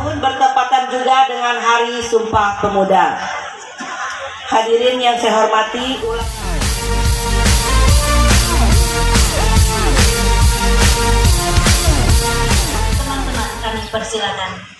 tahun bertepatan juga dengan Hari Sumpah Pemuda. Hadirin yang saya hormati, teman-teman kami persilakan.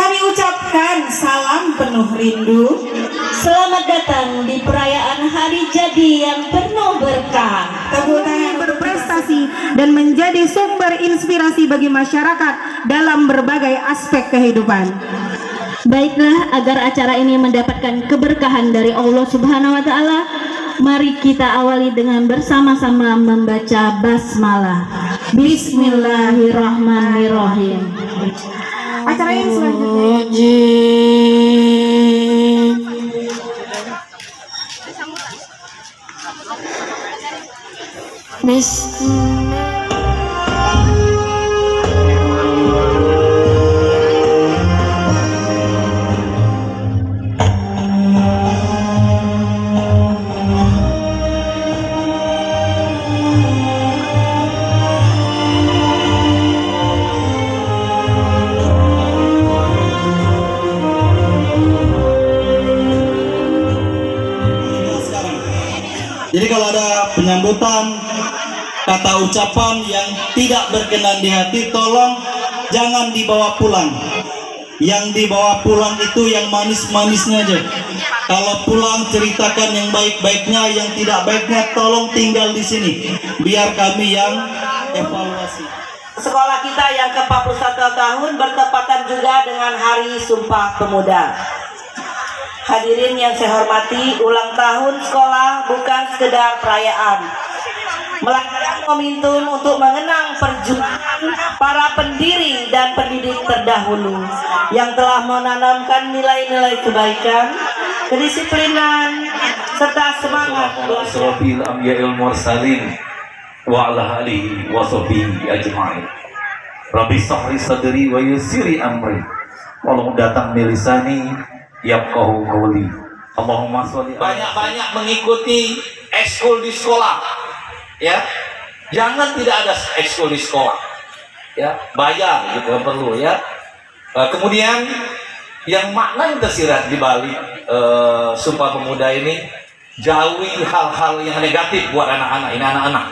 kami ucapkan salam penuh rindu. Selamat datang di perayaan hari jadi yang penuh berkah. Tepuk tangan berprestasi dan menjadi sumber inspirasi bagi masyarakat dalam berbagai aspek kehidupan. Baiklah, agar acara ini mendapatkan keberkahan dari Allah Subhanahu wa Ta'ala, mari kita awali dengan bersama-sama membaca basmalah. Bismillahirrahmanirrahim. Acara yang selanjutnya Jadi kalau ada penyambutan, kata ucapan yang tidak berkenan di hati, tolong jangan dibawa pulang. Yang dibawa pulang itu yang manis-manisnya aja. Kalau pulang ceritakan yang baik-baiknya, yang tidak baiknya tolong tinggal di sini. Biar kami yang evaluasi. Sekolah kita yang ke-41 tahun bertepatan juga dengan Hari Sumpah Pemuda. Hadirin yang saya hormati, ulang tahun sekolah bukan sekedar perayaan, melainkan momentum untuk mengenang perjuangan para pendiri dan pendidik terdahulu yang telah menanamkan nilai-nilai kebaikan, kedisiplinan, serta semangat belajar. Rabbi sahri sadri wa yassiri amri. Walau datang milisani yafqahu qawli. Allahumma sholli. Banyak-banyak mengikuti ekskul di sekolah, ya. Jangan tidak ada ekskul di sekolah, ya. Bayar gitu perlu, ya. Kemudian yang makna yang tersirat di balik Sumpah Pemuda ini, jauhi hal-hal yang negatif buat anak-anak. Ini anak-anak,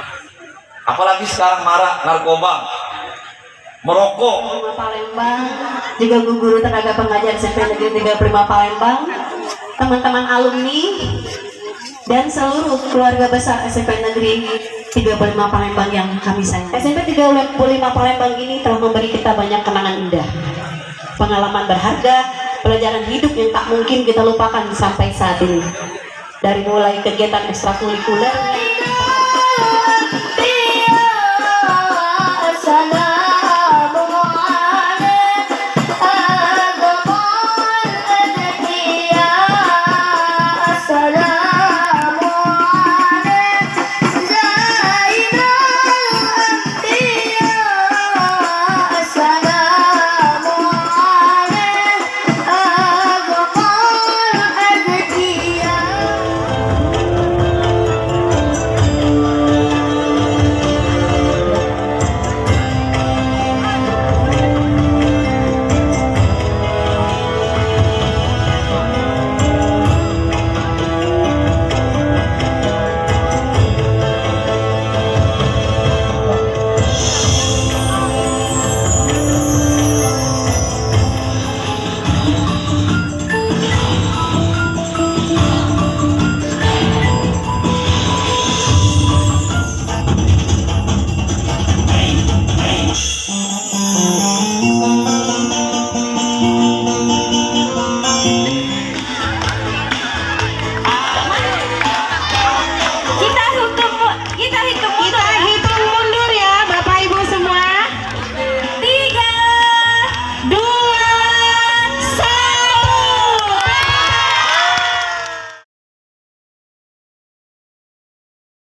apalagi sekarang marak narkoba, merokok. Palembang, juga guru tenaga pengajar SMP Negeri 35 Palembang, teman-teman alumni, dan seluruh keluarga besar SMP Negeri 35 Palembang yang kami sayang. SMP 35 Palembang ini telah memberi kita banyak kenangan indah, pengalaman berharga, pelajaran hidup yang tak mungkin kita lupakan sampai saat ini. Dari mulai kegiatan ekstrakurikuler